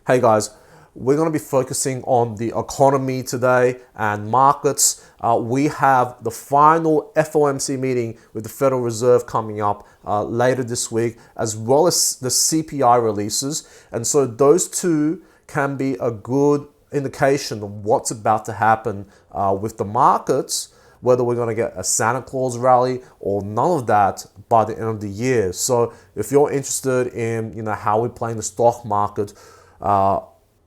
Hey guys, we're going to be focusing on the economy today and markets. We have the final FOMC meeting with the Federal Reserve coming up later this week, as well as the CPI releases. And so those two can be a good indication of what's about to happen with the markets, whether we're going to get a Santa Claus rally or none of that by the end of the year. So if you're interested in how we're playing the stock market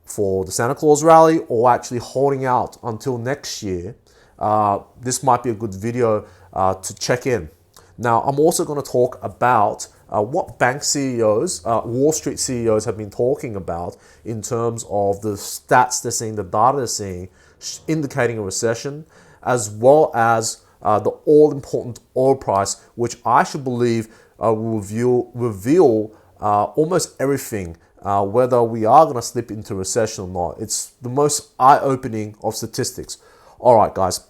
for the Santa Claus rally or actually holding out until next year, this might be a good video to check in. Now, I'm also going to talk about what bank CEOs, Wall Street CEOs have been talking about in terms of the stats they're seeing, the data they're seeing, indicating a recession, as well as the all-important oil price, which I should believe will reveal almost everything, whether we are going to slip into recession or not. It's the most eye-opening of statistics. All right, guys,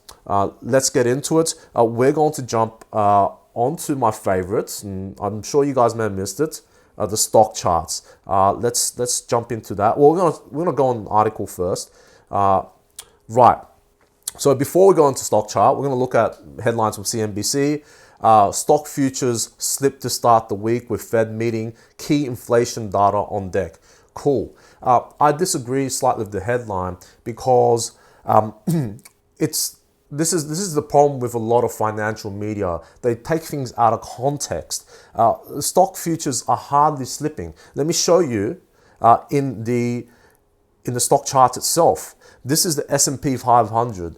let's get into it. We're going to jump onto my favorites, and I'm sure you guys may have missed it, the stock charts. Let's jump into that. Well, we're gonna go on an article first. Right. So before we go into stock chart, we're going to look at headlines from CNBC. Stock futures slipped to start the week with Fed meeting, key inflation data on deck. Cool. I disagree slightly with the headline because this is the problem with a lot of financial media. They take things out of context. Stock futures are hardly slipping. Let me show you in the stock chart itself. This is the S&P 500.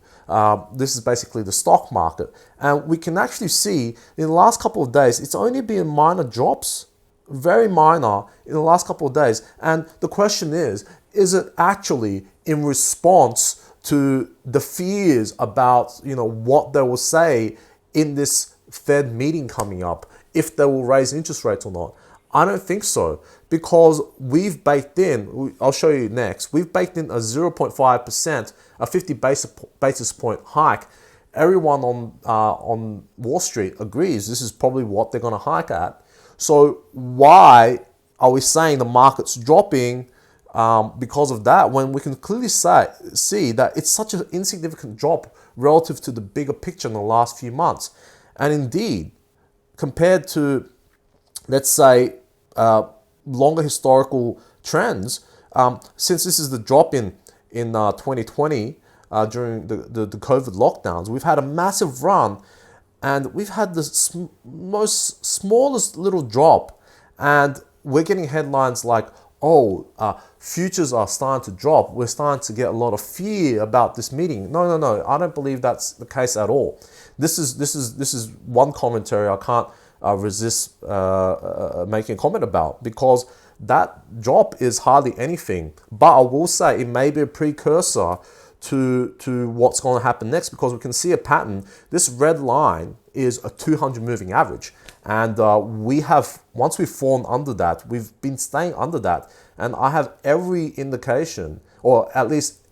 This is basically the stock market. And we can actually see in the last couple of days, it's only been minor drops, very minor in the last couple of days. And the question is it actually in response to the fears about, what they will say in this Fed meeting coming up, if they will raise interest rates or not? I don't think so, because we've baked in, I'll show you next, we've baked in a 0.5%, a 50 basis point hike. Everyone on Wall Street agrees this is probably what they're going to hike at. So why are we saying the market's dropping because of that, when we can clearly see that it's such an insignificant drop relative to the bigger picture in the last few months? And indeed, compared to, let's say, longer historical trends, since this is the drop in 2020 during the COVID lockdowns, we've had a massive run, and we've had the smallest little drop, and we're getting headlines like, futures are starting to drop. We're starting to get a lot of fear about this meeting. No. I don't believe that's the case at all. This is one commentary I can't resist making a comment about, because that drop is hardly anything. But I will say it may be a precursor to what's going to happen next, because we can see a pattern. This red line is a 200 moving average, and once we've fallen under that, we've been staying under that, and I have every indication, or at least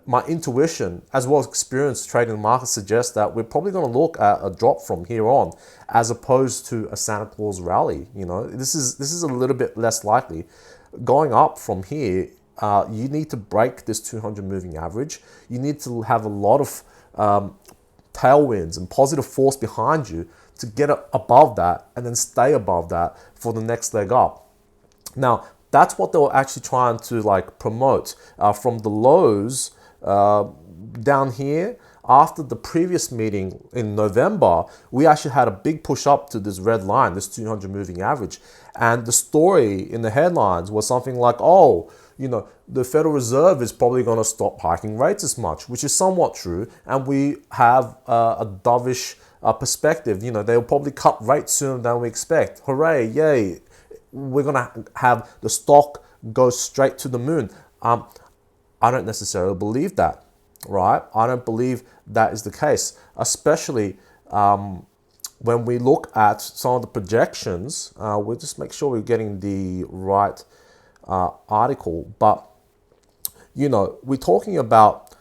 my intuition as well as experience trading the market suggests that we're probably going to look at a drop from here on, as opposed to a Santa Claus rally. This is a little bit less likely. Going up from here, you need to break this 200 moving average. You need to have a lot of tailwinds and positive force behind you to get above that and then stay above that for the next leg up. Now, that's what they were actually trying to promote from the lows down here. After the previous meeting in November, we actually had a big push up to this red line, this 200 moving average. And the story in the headlines was something like, the Federal Reserve is probably going to stop hiking rates as much, which is somewhat true. And we have a dovish perspective. They'll probably cut rates sooner than we expect. Hooray, yay. We're going to have the stock go straight to the moon. I don't necessarily believe that, right? I don't believe that is the case, especially when we look at some of the projections. We'll just make sure we're getting the right article. But, we're talking about,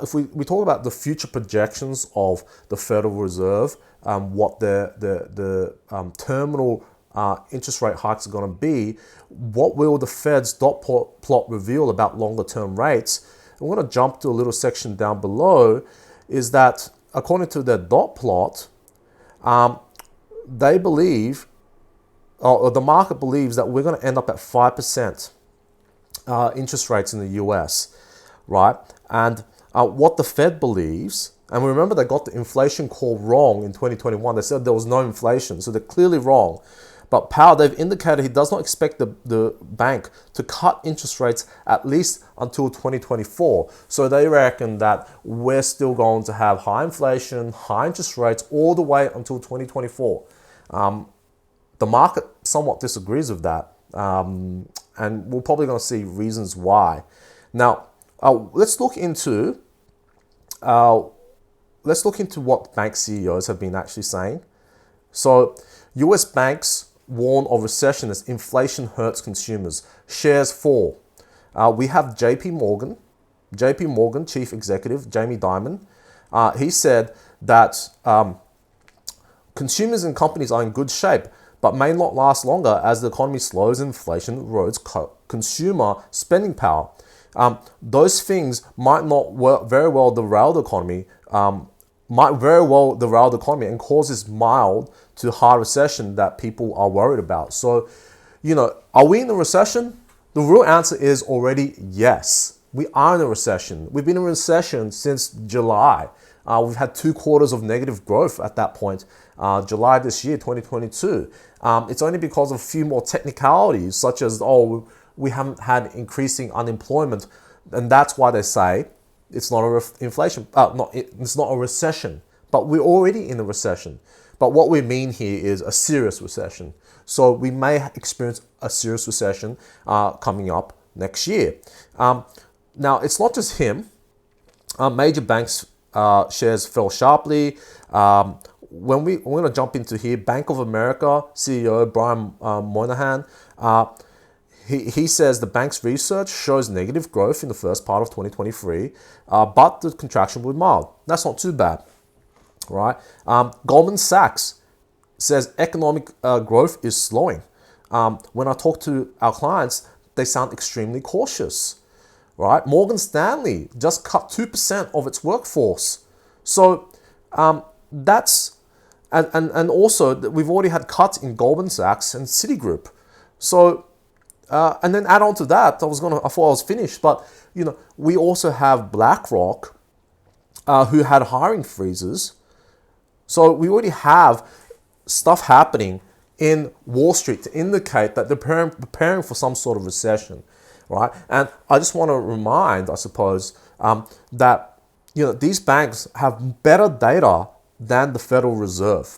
if we talk about the future projections of the Federal Reserve, what the terminal interest rate hikes are going to be, what will the Fed's dot plot reveal about longer term rates? I'm going to jump to a little section down below, is that according to their dot plot, they believe, or the market believes, that we're going to end up at 5% interest rates in the US, right? And what the Fed believes, and remember they got the inflation call wrong in 2021. They said there was no inflation, so they're clearly wrong. But Powell, they've indicated he does not expect the bank to cut interest rates at least until 2024. So they reckon that we're still going to have high inflation, high interest rates all the way until 2024. The market somewhat disagrees with that. And we're probably going to see reasons why. Now, let's look into what bank CEOs have been actually saying. So, US banks warn of recession as inflation hurts consumers. Shares fall. We have JP Morgan Chief Executive Jamie Dimon. He said that consumers and companies are in good shape, but may not last longer as the economy slows and inflation erodes consumer spending power. Those things might not very well derail the economy, and causes mild to high recession that people are worried about. So, are we in a recession? The real answer is already yes. We are in a recession. We've been in a recession since July. We've had 2 quarters of negative growth at that point, July this year, 2022. It's only because of a few more technicalities, such as, we haven't had increasing unemployment, and that's why they say it's not it's not a recession. But we're already in a recession. But what we mean here is a serious recession. So we may experience a serious recession coming up next year. Now, it's not just him. Major banks' shares fell sharply. We're going to jump into here. Bank of America CEO Brian Moynihan, he says the bank's research shows negative growth in the first part of 2023, but the contraction will be mild. That's not too bad, right? Goldman Sachs says economic growth is slowing. When I talk to our clients, they sound extremely cautious, right? Morgan Stanley just cut 2% of its workforce. So that's, and also we've already had cuts in Goldman Sachs and Citigroup. So, and then add on to that, I thought I was finished, but we also have BlackRock, who had hiring freezes. So we already have stuff happening in Wall Street to indicate that they're preparing for some sort of recession, right? And I just want to remind, I suppose, that these banks have better data than the Federal Reserve.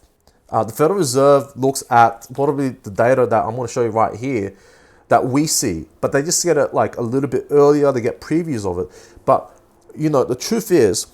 The Federal Reserve looks at probably the data that I'm going to show you right here that we see, but they just get it like a little bit earlier. They get previews of it. But the truth is,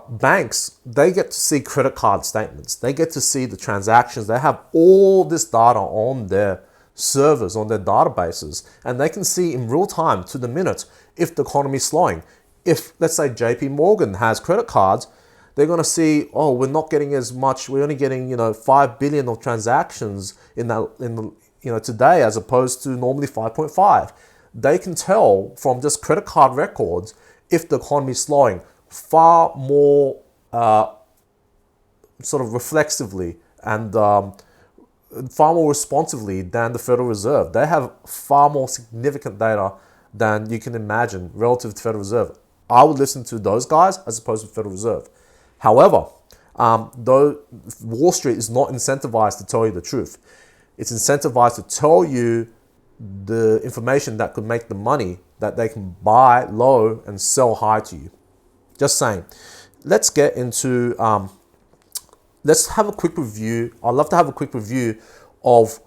banks, they get to see credit card statements. They get to see the transactions. They have all this data on their servers, on their databases, and they can see in real time to the minute if the economy is slowing. If, let's say, JP Morgan has credit cards, they're going to see, we're not getting as much. We're only getting 5 billion of transactions today, as opposed to normally 5.5. They can tell from just credit card records if the economy is slowing far more sort of reflexively and far more responsively than the Federal Reserve. They have far more significant data than you can imagine relative to the Federal Reserve. I would listen to those guys as opposed to the Federal Reserve. However, though Wall Street is not incentivized to tell you the truth. It's incentivized to tell you the information that could make the money that they can buy low and sell high to you. Just saying. Let's get into, let's have a quick review. I'd love to have a quick review of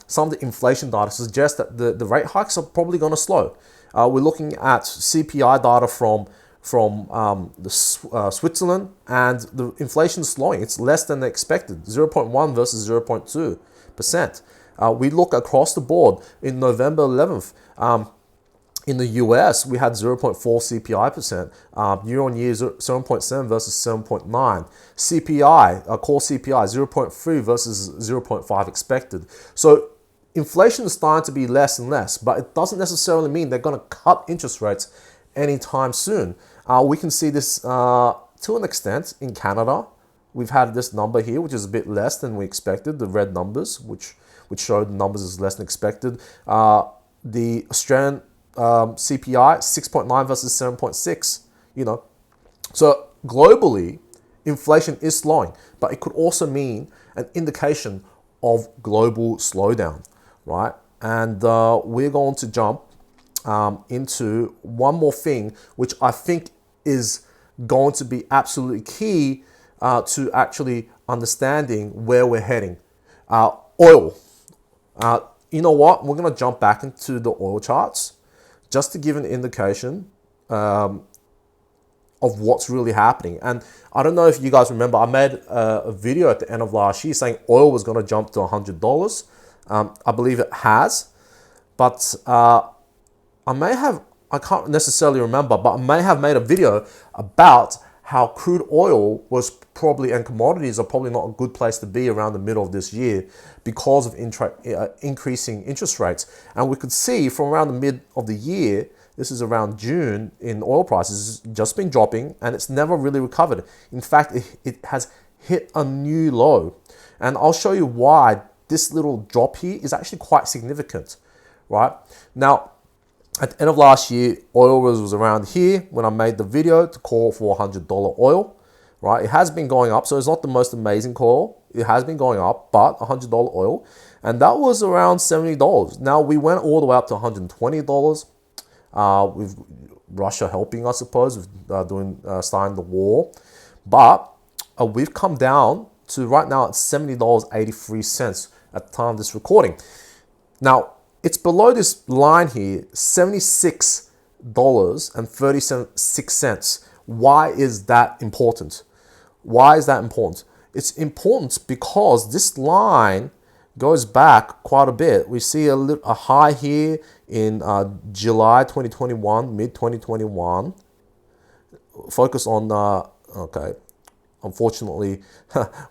some of the inflation data to suggest that the rate hikes are probably going to slow. We're looking at CPI data from Switzerland, and the inflation is slowing. It's less than expected, 0.1 versus 0.2%. We look across the board in November 11th. In the US, we had 0.4 CPI percent, year on year 7.7 versus 7.9. CPI, core CPI, 0.3 versus 0.5 expected. So inflation is starting to be less and less, but it doesn't necessarily mean they're going to cut interest rates anytime soon. We can see this to an extent in Canada. We've had this number here, which is a bit less than we expected, the red numbers, which showed the numbers is less than expected. The Australian CPI 6.9 versus 7.6, so globally inflation is slowing, but it could also mean an indication of global slowdown, right? And we're going to jump into one more thing, which I think is going to be absolutely key to actually understanding where we're heading. Oil. You know what? We're going to jump back into the oil charts just to give an indication of what's really happening. And I don't know if you guys remember, I made a video at the end of last year saying oil was going to jump to $100. I believe it has, but I can't necessarily remember, but I may have made a video about how crude oil was probably, and commodities are probably not a good place to be around the middle of this year because of increasing interest rates. And we could see from around the mid of the year, this is around June, in oil prices, it's just been dropping and it's never really recovered. In fact, it has hit a new low. And I'll show you why this little drop here is actually quite significant, right? Now, at the end of last year, oil was around here when I made the video to call for $100 oil, right? It has been going up, so it's not the most amazing call. It has been going up, but $100 oil, and that was around $70. Now, we went all the way up to $120 with Russia helping, I suppose, with starting the war. But we've come down to right now at $70.83 at the time of this recording. Now, it's below this line here, $76.36. Why is that important? Why is that important? It's important because this line goes back quite a bit. We see a high here in July 2021, mid 2021. Focus on, okay. Unfortunately,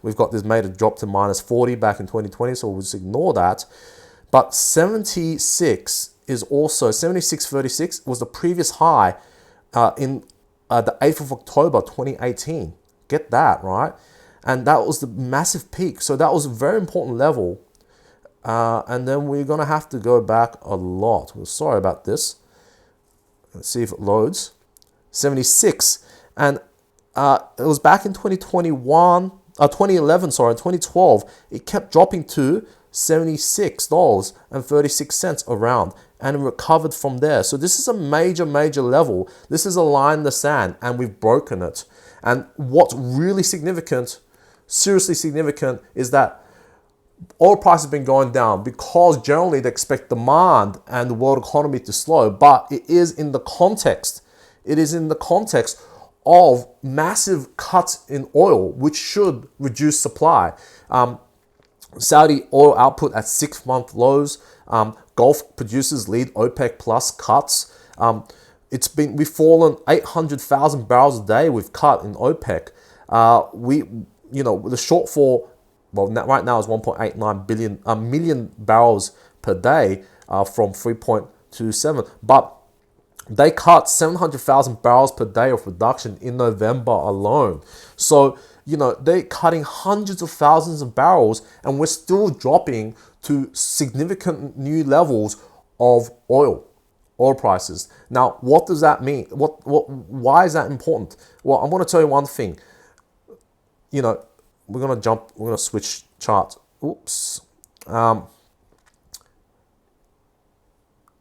we've got this made a drop to minus 40 back in 2020, so we'll just ignore that. But 76.36 was the previous high in the 8th of October 2018. Get that, right? And that was the massive peak. So that was a very important level. And then we're going to have to go back a lot. We're sorry about this. Let's see if it loads. 76. And it was back in 2012. It kept dropping to $76.36 around, and it recovered from there. So this is a major level. This is a line in the sand, and we've broken it. And what's really significant, seriously significant, is that oil price has been going down because generally they expect demand and the world economy to slow, but it is in the context of massive cuts in oil, which should reduce supply. Saudi oil output at 6-month lows. Gulf producers lead OPEC plus cuts. We've fallen 800,000 barrels a day. We've cut in OPEC. The shortfall, right now is 1.89 million barrels per day from 3.27. But they cut 700,000 barrels per day of production in November alone. So, they're cutting hundreds of thousands of barrels, and we're still dropping to significant new levels of oil prices. Now, what does that mean? Why is that important? Well, I'm going to tell you one thing. We're going to switch charts. Oops.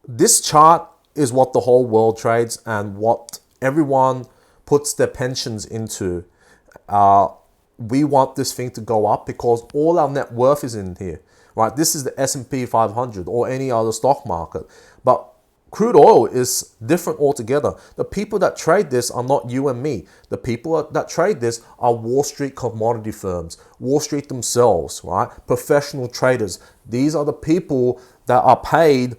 This chart is what the whole world trades and what everyone puts their pensions into. We want this thing to go up because all our net worth is in here, right? This is the S&P 500 or any other stock market. But crude oil is different altogether. The people that trade this are not you and me. The people that trade this are Wall Street commodity firms, Wall Street themselves, right? Professional traders. These are the people that are paid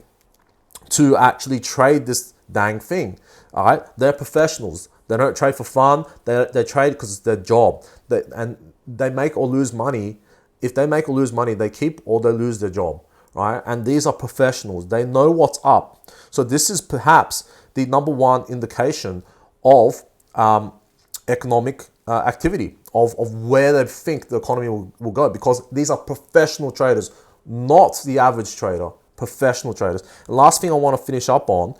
to actually trade this dang thing. All right, they're professionals. They don't trade for fun. They trade because it's their job. And they make or lose money. If they make or lose money, they keep or they lose their job. Right, and these are professionals. They know what's up. So this is perhaps the number one indication of economic activity, of where they think the economy will go, because these are professional traders, not the average trader, professional traders. The last thing I want to finish up on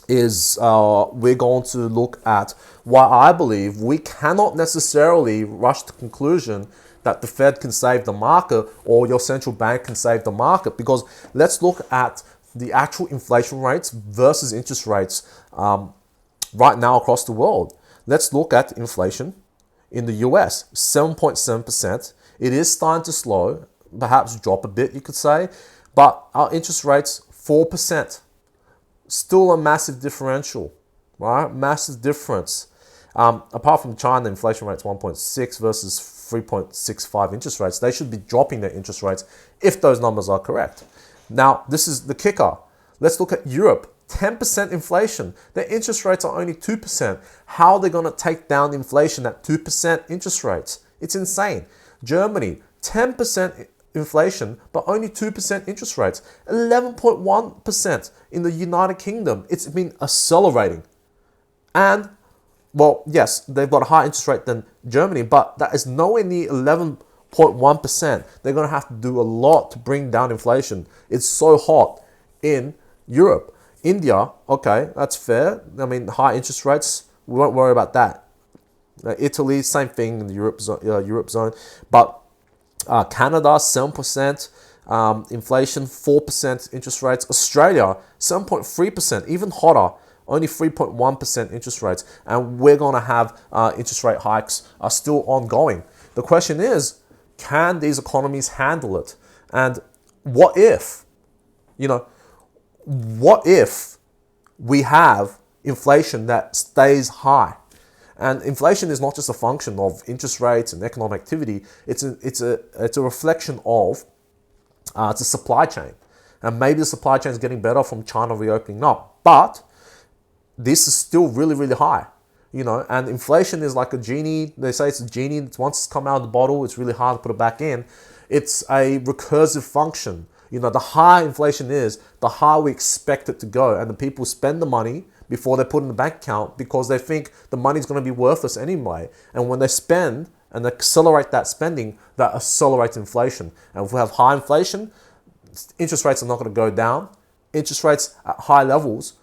is we're going to look at why I believe we cannot necessarily rush to the conclusion that the Fed can save the market or your central bank can save the market, because let's look at the actual inflation rates versus interest rates right now across the world. Let's look at inflation in the US, 7.7%. It is starting to slow, perhaps drop a bit, you could say, but our interest rates, 4%. Still a massive differential, right? Massive difference. Apart from China, inflation rate's 1.6 versus 3.65 interest rates. They should be dropping their interest rates if those numbers are correct. Now, this is the kicker. Let's look at Europe. 10% inflation. Their interest rates are only 2%. How are they going to take down inflation at 2% interest rates? It's insane. Germany, 10% inflation, but only 2% interest rates. 11.1% in the United Kingdom. It's been accelerating. And, well, yes, they've got a higher interest rate than Germany, but that is nowhere near 11.1%. They're going to have to do a lot to bring down inflation. It's so hot in Europe. India, okay, that's fair. I mean, high interest rates, we won't worry about that. Italy, same thing in the Europe zone. But Canada, 7% inflation, 4% interest rates. Australia, 7.3%, even hotter, only 3.1% interest rates. And we're going to have interest rate hikes are still ongoing. The question is, can these economies handle it? And what if, what if we have inflation that stays high? And inflation is not just a function of interest rates and economic activity. It's a reflection of it's a supply chain, and maybe the supply chain is getting better from China reopening up. But this is still really, really high, And inflation is like a genie. They say it's a genie. Once it's come out of the bottle, it's really hard to put it back in. It's a recursive function. The higher inflation is, the higher we expect it to go, and the people spend the money before they put in the bank account because they think the money's going to be worthless anyway. And when they spend and accelerate that spending, that accelerates inflation. And if we have high inflation, interest rates are not going to go down. Interest rates at high levels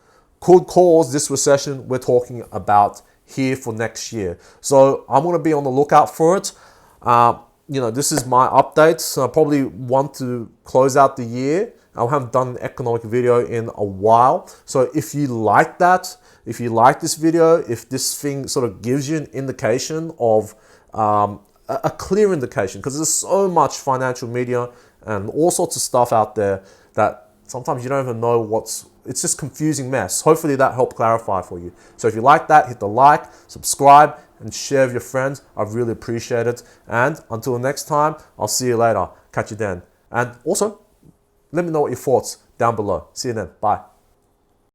could cause this recession we're talking about here for next year. So I'm going to be on the lookout for it. This is my update. So I probably want to close out the year. I haven't done an economic video in a while. So if you like that, if you like this video, if this thing sort of gives you an indication of a clear indication, because there's so much financial media and all sorts of stuff out there that sometimes you don't even know it's just confusing mess. Hopefully that helped clarify for you. So if you like that, hit the like, subscribe, and share with your friends. I really appreciate it. And until next time, I'll see you later. Catch you then. And also, let me know what your thoughts down below. See you then. Bye.